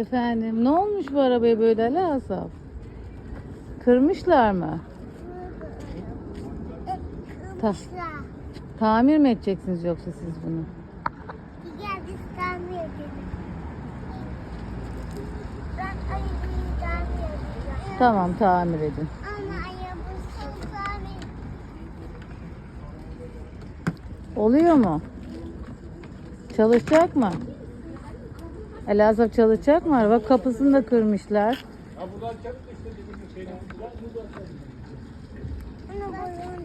Efendim, ne olmuş bu arabaya böyle Ali Asaf? Kırmışlar mı? Kırmışlar. Tamir mi edeceksiniz yoksa siz bunu? Gel biz tamir edelim. Ben arabayı tamir edeceğim. Tamam, tamir edin. Ama arabası tamir. Oluyor mu? Çalışacak mı? Ali Asaf çalışacak mı? Araba kapısını da kırmışlar. Bunu boyunca